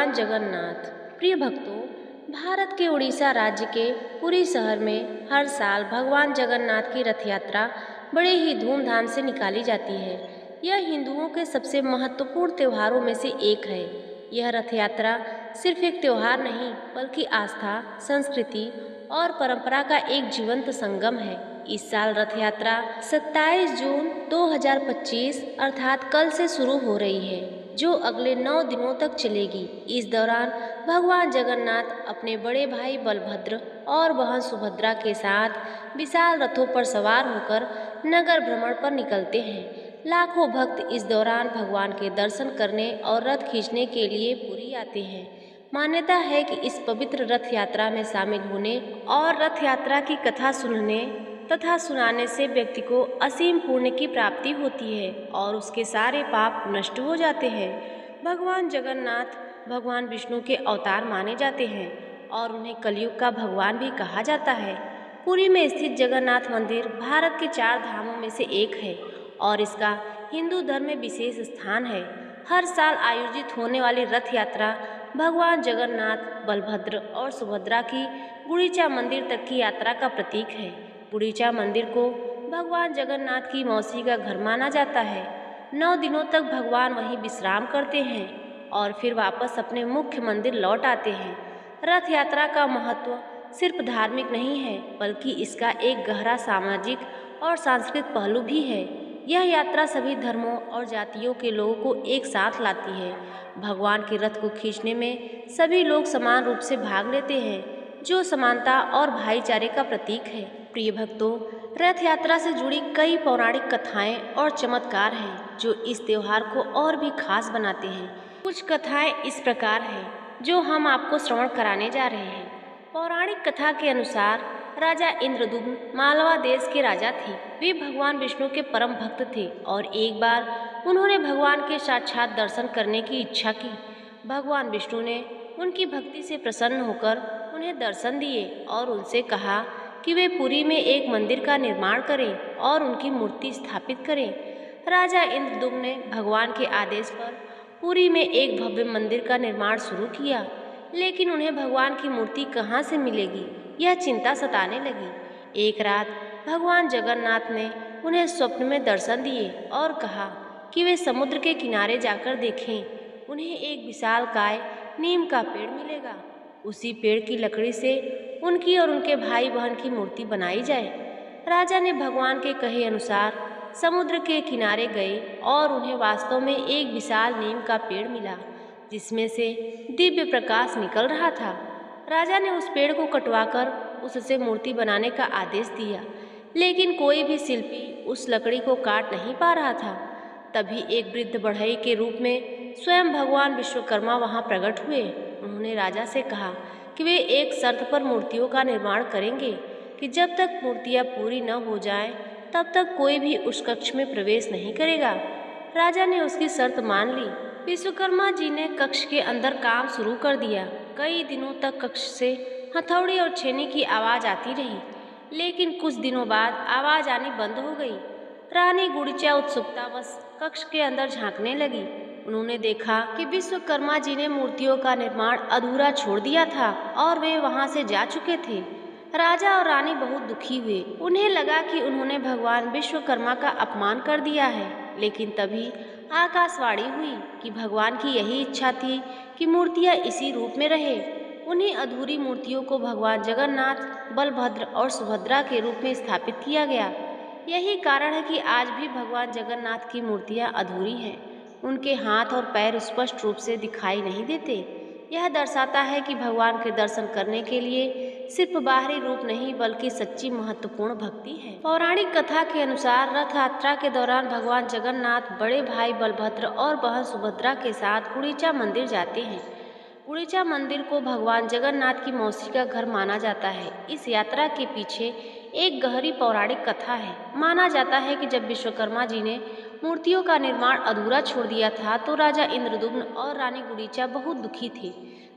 भगवान जगन्नाथ। प्रिय भक्तों, भारत के उड़ीसा राज्य के पुरी शहर में हर साल भगवान जगन्नाथ की रथ यात्रा बड़े ही धूमधाम से निकाली जाती है। यह हिंदुओं के सबसे महत्वपूर्ण त्योहारों में से एक है। यह रथ यात्रा सिर्फ एक त्योहार नहीं, बल्कि आस्था, संस्कृति और परंपरा का एक जीवंत संगम है। इस साल रथ यात्रा 27 जून 2025 अर्थात कल से शुरू हो रही है, जो अगले 9 दिनों तक चलेगी। इस दौरान भगवान जगन्नाथ अपने बड़े भाई बलभद्र और बहन सुभद्रा के साथ विशाल रथों पर सवार होकर नगर भ्रमण पर निकलते हैं। लाखों भक्त इस दौरान भगवान के दर्शन करने और रथ खींचने के लिए पुरी आते हैं। मान्यता है कि इस पवित्र रथ यात्रा में शामिल होने और रथ यात्रा की कथा सुनने तथा सुनाने से व्यक्ति को असीम पुण्य की प्राप्ति होती है और उसके सारे पाप नष्ट हो जाते हैं। भगवान जगन्नाथ भगवान विष्णु के अवतार माने जाते हैं और उन्हें कलयुग का भगवान भी कहा जाता है। पुरी में स्थित जगन्नाथ मंदिर भारत के 4 धामों में से एक है और इसका हिंदू धर्म में विशेष स्थान है। हर साल आयोजित होने वाली रथ यात्रा भगवान जगन्नाथ, बलभद्र और सुभद्रा की गुंडीचा मंदिर तक की यात्रा का प्रतीक है। गुंडीचा मंदिर को भगवान जगन्नाथ की मौसी का घर माना जाता है। 9 दिनों तक भगवान वहीं विश्राम करते हैं और फिर वापस अपने मुख्य मंदिर लौट आते हैं। रथ यात्रा का महत्व सिर्फ धार्मिक नहीं है, बल्कि इसका एक गहरा सामाजिक और सांस्कृतिक पहलू भी है। यह यात्रा सभी धर्मों और जातियों के लोगों को एक साथ लाती है। भगवान के रथ को खींचने में सभी लोग समान रूप से भाग लेते हैं, जो समानता और भाईचारे का प्रतीक है। प्रिय भक्तों, रथ यात्रा से जुड़ी कई पौराणिक कथाएं और चमत्कार हैं, जो इस त्योहार को और भी खास बनाते हैं। कुछ कथाएं इस प्रकार हैं, जो हम आपको श्रवण कराने जा रहे हैं। पौराणिक कथा के अनुसार राजा इंद्रदुम्न मालवा देश के राजा थे। वे भगवान विष्णु के परम भक्त थे और एक बार उन्होंने भगवान के साक्षात दर्शन करने की इच्छा की। भगवान विष्णु ने उनकी भक्ति से प्रसन्न होकर उन्हें दर्शन दिए और उनसे कहा कि वे पुरी में एक मंदिर का निर्माण करें और उनकी मूर्ति स्थापित करें। राजा इंद्रदुम्न ने भगवान के आदेश पर पुरी में एक भव्य मंदिर का निर्माण शुरू किया, लेकिन उन्हें भगवान की मूर्ति कहाँ से मिलेगी, यह चिंता सताने लगी। एक रात भगवान जगन्नाथ ने उन्हें स्वप्न में दर्शन दिए और कहा कि वे समुद्र के किनारे जाकर देखें। उन्हें एक विशालकाय नीम का पेड़ मिलेगा। उसी पेड़ की लकड़ी से उनकी और उनके भाई बहन की मूर्ति बनाई जाए। राजा ने भगवान के कहे अनुसार समुद्र के किनारे गए और उन्हें वास्तव में एक विशाल नीम का पेड़ मिला, जिसमें से दिव्य प्रकाश निकल रहा था। राजा ने उस पेड़ को कटवाकर उससे मूर्ति बनाने का आदेश दिया, लेकिन कोई भी शिल्पी उस लकड़ी को काट नहीं पा रहा था। तभी एक वृद्ध बढ़ई के रूप में स्वयं भगवान विश्वकर्मा वहां प्रकट हुए। उन्होंने राजा से कहा कि वे एक शर्त पर मूर्तियों का निर्माण करेंगे कि जब तक मूर्तियां पूरी न हो जाएं, तब तक कोई भी उस कक्ष में प्रवेश नहीं करेगा। राजा ने उसकी शर्त मान ली। विश्वकर्मा जी ने कक्ष के अंदर काम शुरू कर दिया। कई दिनों तक कक्ष से हथौड़ी और छेनी की आवाज आती रही, लेकिन कुछ दिनों बाद आवाज आनी बंद हो गई। रानी गुंडीचा उत्सुकतावश कक्ष के अंदर झांकने लगी। उन्होंने देखा कि विश्वकर्मा जी ने मूर्तियों का निर्माण अधूरा छोड़ दिया था और वे वहां से जा चुके थे। राजा और रानी बहुत दुखी हुए। उन्हें लगा कि उन्होंने भगवान विश्वकर्मा का अपमान कर दिया है, लेकिन तभी आकाशवाणी हुई कि भगवान की यही इच्छा थी कि मूर्तियां इसी रूप में रहे। उन्हीं अधूरी मूर्तियों को भगवान जगन्नाथ, बलभद्र और सुभद्रा के रूप में स्थापित किया गया। यही कारण है कि आज भी भगवान जगन्नाथ की मूर्तियां अधूरी हैं। उनके हाथ और पैर स्पष्ट रूप से दिखाई नहीं देते। यह दर्शाता है कि भगवान के दर्शन करने के लिए सिर्फ बाहरी रूप नहीं, बल्कि सच्ची महत्वपूर्ण भक्ति है। पौराणिक कथा के अनुसार रथ यात्रा के दौरान भगवान जगन्नाथ बड़े भाई बलभद्र और बहन सुभद्रा के साथ गुंडीचा मंदिर जाते हैं। गुंडीचा मंदिर को भगवान जगन्नाथ की मौसी का घर माना जाता है। इस यात्रा के पीछे एक गहरी पौराणिक कथा है। माना जाता है कि जब विश्वकर्मा जी ने मूर्तियों का निर्माण अधूरा छोड़ दिया था, तो राजा इंद्रदुम्न और रानी गुंडीचा बहुत दुखी थे।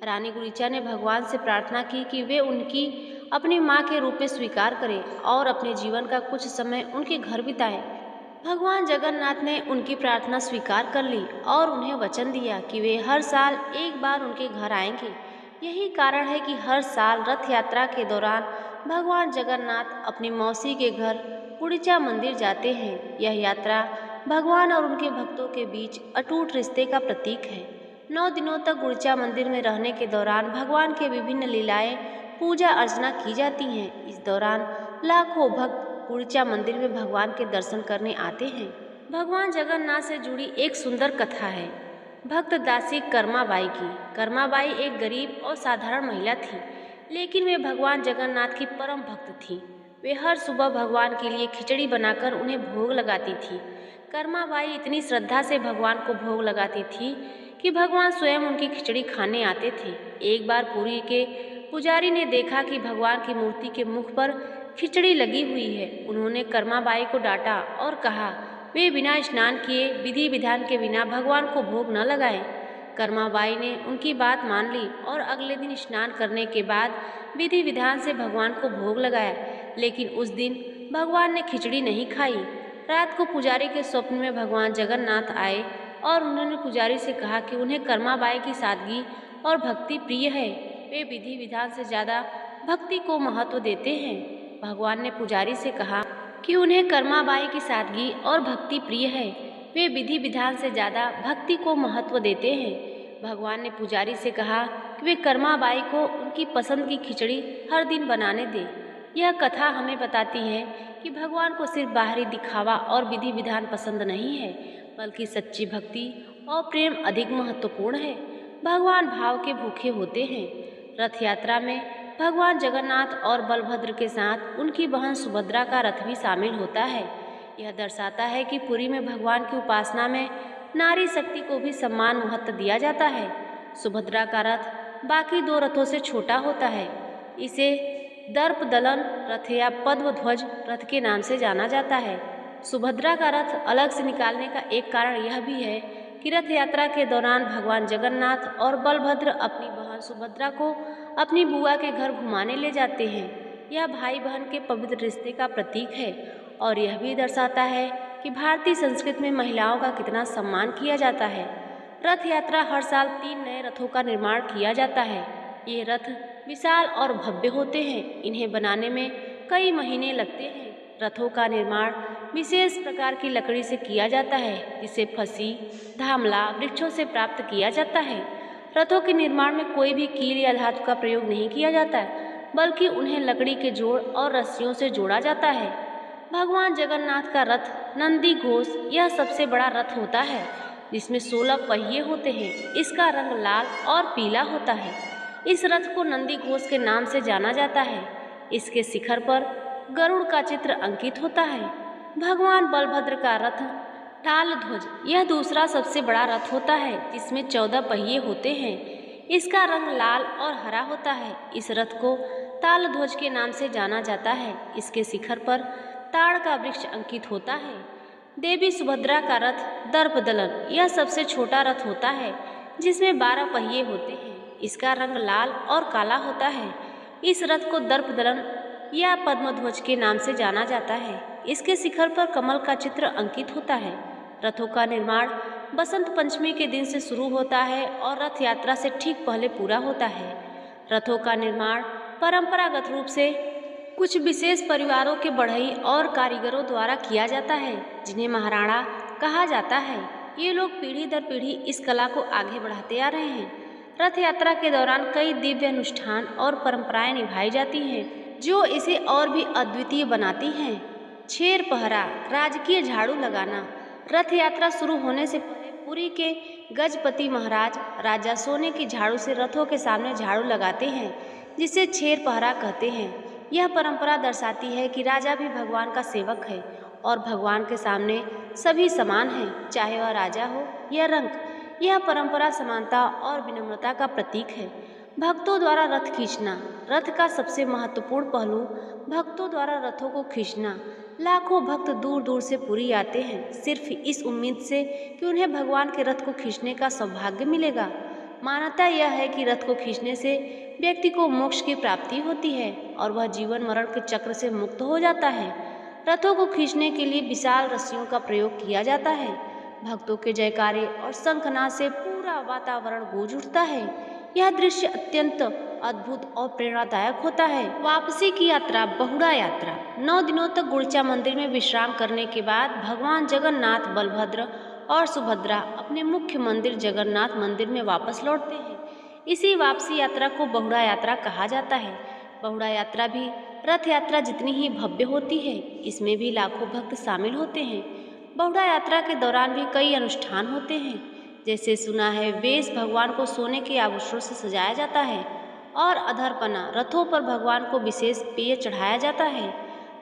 रानी गुंडीचा ने भगवान से प्रार्थना की कि वे उनकी अपनी माँ के रूप में स्वीकार करें और अपने जीवन का कुछ समय उनके घर बिताएं। भगवान जगन्नाथ ने उनकी प्रार्थना स्वीकार कर ली और उन्हें वचन दिया कि वे हर साल एक बार उनके घर आएंगे। यही कारण है कि हर साल रथ यात्रा के दौरान भगवान जगन्नाथ अपनी मौसी के घर गुंडीचा मंदिर जाते हैं। यह यात्रा भगवान और उनके भक्तों के बीच अटूट रिश्ते का प्रतीक है। 9 दिनों तक गुंडीचा मंदिर में रहने के दौरान भगवान के विभिन्न लीलाएं पूजा अर्चना की जाती हैं। इस दौरान लाखों भक्त गुंडीचा मंदिर में भगवान के दर्शन करने आते हैं। भगवान जगन्नाथ से जुड़ी एक सुंदर कथा है भक्त दासी कर्माबाई की। कर्माबाई एक गरीब और साधारण महिला थी, लेकिन वे भगवान जगन्नाथ की परम भक्त थी। वे हर सुबह भगवान के लिए खिचड़ी बनाकर उन्हें भोग लगाती थी। कर्माबाई इतनी श्रद्धा से भगवान को भोग लगाती थी कि भगवान स्वयं उनकी खिचड़ी खाने आते थे। एक बार पुरी के पुजारी ने देखा कि भगवान की मूर्ति के मुख पर खिचड़ी लगी हुई है। उन्होंने कर्माबाई को डांटा और कहा वे बिना स्नान किए विधि विधान के बिना भगवान को भोग न लगाएं। कर्माबाई ने उनकी बात मान ली और अगले दिन स्नान करने के बाद विधि विधान से भगवान को भोग लगाया। लेकिन उस दिन भगवान ने खिचड़ी नहीं खाई। रात को पुजारी के स्वप्न में भगवान जगन्नाथ आए और उन्होंने पुजारी से कहा कि उन्हें कर्माबाई की सादगी और भक्ति प्रिय है। वे विधि विधान से ज़्यादा भक्ति को महत्व देते हैं। भगवान ने पुजारी से कहा कि उन्हें कर्माबाई की सादगी और भक्ति प्रिय है। वे विधि विधान से ज़्यादा भक्ति को महत्व देते हैं। भगवान ने पुजारी से कहा कि वे कर्माबाई को उनकी पसंद की खिचड़ी हर दिन बनाने दें। यह कथा हमें बताती है कि भगवान को सिर्फ बाहरी दिखावा और विधि विधान पसंद नहीं है, बल्कि सच्ची भक्ति और प्रेम अधिक महत्वपूर्ण है। भगवान भाव के भूखे होते हैं। रथ यात्रा में भगवान जगन्नाथ और बलभद्र के साथ उनकी बहन सुभद्रा का रथ भी शामिल होता है। यह दर्शाता है कि पुरी में भगवान की उपासना में नारी शक्ति को भी सम्मान महत्व दिया जाता है। सुभद्रा का रथ बाकी 2 रथों से छोटा होता है। इसे दर्प दलन रथ या पद्म ध्वज रथ के नाम से जाना जाता है। सुभद्रा का रथ अलग से निकालने का एक कारण यह भी है कि रथ यात्रा के दौरान भगवान जगन्नाथ और बलभद्र अपनी बहन सुभद्रा को अपनी बुआ के घर घुमाने ले जाते हैं। यह भाई बहन के पवित्र रिश्ते का प्रतीक है और यह भी दर्शाता है कि भारतीय संस्कृति में महिलाओं का कितना सम्मान किया जाता है। रथ यात्रा हर साल 3 नए रथों का निर्माण किया जाता है। ये रथ विशाल और भव्य होते हैं। इन्हें बनाने में कई महीने लगते हैं। रथों का निर्माण विशेष प्रकार की लकड़ी से किया जाता है, जिसे फसी, धामला वृक्षों से प्राप्त किया जाता है। रथों के निर्माण में कोई भी कील या धातु का प्रयोग नहीं किया जाता है, बल्कि उन्हें लकड़ी के जोड़ और रस्सियों से जोड़ा जाता है। भगवान जगन्नाथ का रथ नंदी घोष यह सबसे बड़ा रथ होता है, जिसमें 16 पहिए होते हैं। इसका रंग लाल और पीला होता है। इस रथ को नंदी घोष के नाम से जाना जाता है। इसके शिखर पर गरुड़ का चित्र अंकित होता है। भगवान बलभद्र का रथ ताल ध्वज यह दूसरा सबसे बड़ा रथ होता है, जिसमें 14 पहिए होते हैं। इसका रंग लाल और हरा होता है। इस रथ को ताल ध्वज के नाम से जाना जाता है। इसके शिखर पर ताड़ का वृक्ष अंकित होता है। देवी सुभद्रा का रथ दर्प दलन यह सबसे छोटा रथ होता है, जिसमें 12 पहिए होते हैं। इसका रंग लाल और काला होता है। इस रथ को दर्प दलन या पद्मध्वज के नाम से जाना जाता है। इसके शिखर पर कमल का चित्र अंकित होता है। रथों का निर्माण बसंत पंचमी के दिन से शुरू होता है और रथ यात्रा से ठीक पहले पूरा होता है। रथों का निर्माण परंपरागत रूप से कुछ विशेष परिवारों के बढ़ई और कारीगरों द्वारा किया जाता है, जिन्हें महाराणा कहा जाता है। ये लोग पीढ़ी दर पीढ़ी इस कला को आगे बढ़ाते आ रहे हैं। रथ यात्रा के दौरान कई दिव्य अनुष्ठान और परंपराएं निभाई जाती हैं, जो इसे और भी अद्वितीय बनाती हैं। छेर पहरा, राजकीय झाड़ू लगाना। रथ यात्रा शुरू होने से पहले पुरी के गजपति महाराज राजा सोने की झाड़ू से रथों के सामने झाड़ू लगाते हैं, जिसे छेर पहरा कहते हैं। यह परंपरा दर्शाती है कि राजा भी भगवान का सेवक है और भगवान के सामने सभी समान हैं, चाहे वह राजा हो या रंक। यह परंपरा समानता और विनम्रता का प्रतीक है। भक्तों द्वारा रथ खींचना। रथ का सबसे महत्वपूर्ण पहलू भक्तों द्वारा रथों को खींचना। लाखों भक्त दूर दूर से पुरी आते हैं, सिर्फ इस उम्मीद से कि उन्हें भगवान के रथ को खींचने का सौभाग्य मिलेगा। मान्यता यह है कि रथ को खींचने से व्यक्ति को मोक्ष की प्राप्ति होती है और वह जीवन मरण के चक्र से मुक्त हो जाता है। रथों को खींचने के लिए विशाल रस्सियों का प्रयोग किया जाता है। भक्तों के जयकारे और शंखनाद से पूरा वातावरण गूंज उठता है। यह दृश्य अत्यंत अद्भुत और प्रेरणादायक होता है। वापसी की यात्रा, बहुड़ा यात्रा। 9 दिनों तक गुंडीचा मंदिर में विश्राम करने के बाद भगवान जगन्नाथ, बलभद्र और सुभद्रा अपने मुख्य मंदिर जगन्नाथ मंदिर में वापस लौटते हैं। इसी वापसी यात्रा को बहुड़ा यात्रा कहा जाता है। बहुड़ा यात्रा भी रथ यात्रा जितनी ही भव्य होती है। इसमें भी लाखों भक्त शामिल होते हैं। बहुड़ा यात्रा के दौरान भी कई अनुष्ठान होते हैं। जैसे सुना है, वेश भगवान को सोने के आभूषणों से सजाया जाता है और अधरपना, रथों पर भगवान को विशेष पेय चढ़ाया जाता है।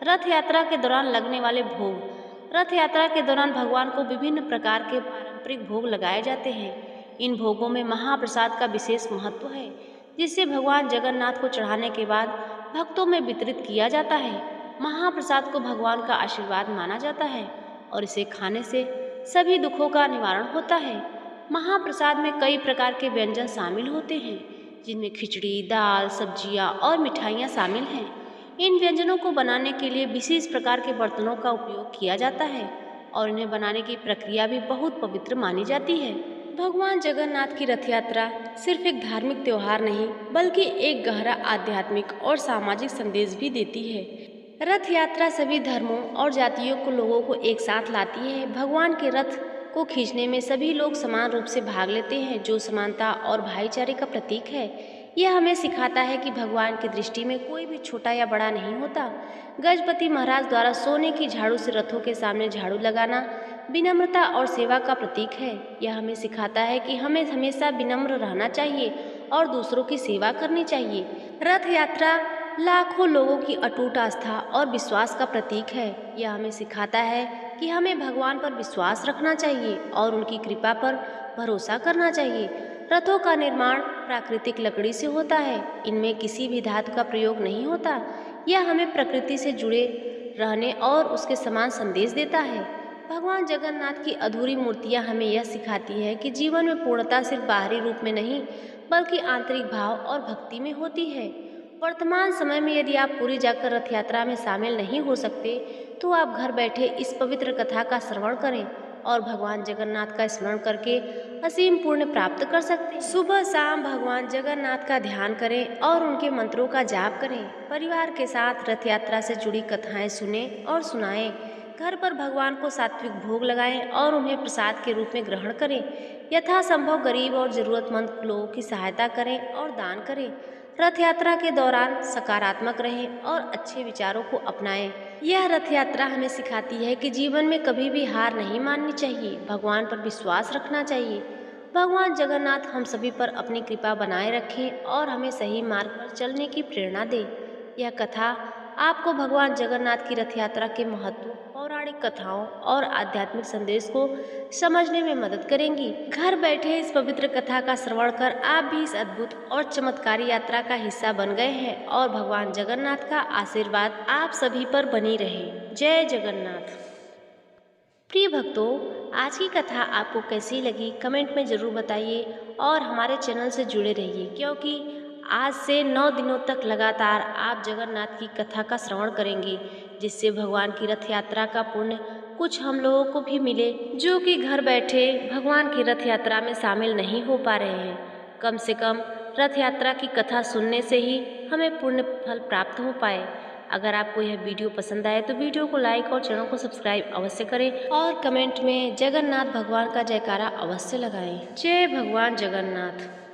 रथ यात्रा के दौरान लगने वाले भोग। रथ यात्रा के दौरान भगवान को विभिन्न प्रकार के पारंपरिक भोग लगाए जाते हैं। इन भोगों में महाप्रसाद का विशेष महत्व है, जिसे भगवान जगन्नाथ को चढ़ाने के बाद भक्तों में वितरित किया जाता है। महाप्रसाद को भगवान का आशीर्वाद माना जाता है और इसे खाने से सभी दुखों का निवारण होता है। महाप्रसाद में कई प्रकार के व्यंजन शामिल होते हैं, जिनमें खिचड़ी, दाल, सब्जियां और मिठाइयाँ शामिल हैं। इन व्यंजनों को बनाने के लिए विशेष प्रकार के बर्तनों का उपयोग किया जाता है और इन्हें बनाने की प्रक्रिया भी बहुत पवित्र मानी जाती है। भगवान जगन्नाथ की रथ यात्रा सिर्फ एक धार्मिक त्योहार नहीं, बल्कि एक गहरा आध्यात्मिक और सामाजिक संदेश भी देती है। रथ यात्रा सभी धर्मों और जातियों को लोगों को एक साथ लाती है। भगवान के रथ को खींचने में सभी लोग समान रूप से भाग लेते हैं, जो समानता और भाईचारे का प्रतीक है। यह हमें सिखाता है कि भगवान की दृष्टि में कोई भी छोटा या बड़ा नहीं होता। गजपति महाराज द्वारा सोने की झाड़ू से रथों के सामने झाड़ू लगाना विनम्रता और सेवा का प्रतीक है। यह हमें सिखाता है कि हमें हमेशा विनम्र रहना चाहिए और दूसरों की सेवा करनी चाहिए। रथ यात्रा लाखों लोगों की अटूट आस्था और विश्वास का प्रतीक है। यह हमें सिखाता है कि हमें भगवान पर विश्वास रखना चाहिए और उनकी कृपा पर भरोसा करना चाहिए। रथों का निर्माण प्राकृतिक लकड़ी से होता है। इनमें किसी भी धातु का प्रयोग नहीं होता। यह हमें प्रकृति से जुड़े रहने और उसके समान संदेश देता है। भगवान जगन्नाथ की अधूरी मूर्तियाँ हमें यह सिखाती है कि जीवन में पूर्णता सिर्फ बाहरी रूप में नहीं, बल्कि आंतरिक भाव और भक्ति में होती है। वर्तमान समय में यदि आप पूरी जाकर रथ यात्रा में शामिल नहीं हो सकते, तो आप घर बैठे इस पवित्र कथा का श्रवण करें और भगवान जगन्नाथ का स्मरण करके असीम पुण्य प्राप्त कर सकते हैं। सुबह शाम भगवान जगन्नाथ का ध्यान करें और उनके मंत्रों का जाप करें। परिवार के साथ रथ यात्रा से जुड़ी कथाएं सुने और सुनाएं। घर पर भगवान को सात्विक भोग लगाएं और उन्हें प्रसाद के रूप में ग्रहण करें। यथासंभव गरीब और जरूरतमंद लोगों की सहायता करें और दान करें। रथ यात्रा के दौरान सकारात्मक रहें और अच्छे विचारों को अपनाएं। यह रथ यात्रा हमें सिखाती है कि जीवन में कभी भी हार नहीं माननी चाहिए, भगवान पर विश्वास रखना चाहिए। भगवान जगन्नाथ हम सभी पर अपनी कृपा बनाए रखें और हमें सही मार्ग पर चलने की प्रेरणा दे। यह कथा आपको भगवान जगन्नाथ की रथ यात्रा के महत्व, पौराणिक कथाओं और आध्यात्मिक संदेश को समझने में मदद करेंगी। घर बैठे इस पवित्र कथा का श्रवण कर आप भी इस अद्भुत और चमत्कारी यात्रा का हिस्सा बन गए हैं और भगवान जगन्नाथ का आशीर्वाद आप सभी पर बनी रहे। जय जगन्नाथ। प्रिय भक्तों, आज की कथा आपको कैसी लगी कमेंट में ज़रूर बताइए और हमारे चैनल से जुड़े रहिए, क्योंकि आज से 9 दिनों तक लगातार आप जगन्नाथ की कथा का श्रवण करेंगे, जिससे भगवान की रथ यात्रा का पुण्य कुछ हम लोगों को भी मिले, जो कि घर बैठे भगवान की रथ यात्रा में शामिल नहीं हो पा रहे हैं। कम से कम रथ यात्रा की कथा सुनने से ही हमें पुण्य फल प्राप्त हो पाए। अगर आपको यह वीडियो पसंद आए तो वीडियो को लाइक और चैनल को सब्सक्राइब अवश्य करें और कमेंट में जगन्नाथ भगवान का जयकारा अवश्य लगाएं। जय भगवान जगन्नाथ।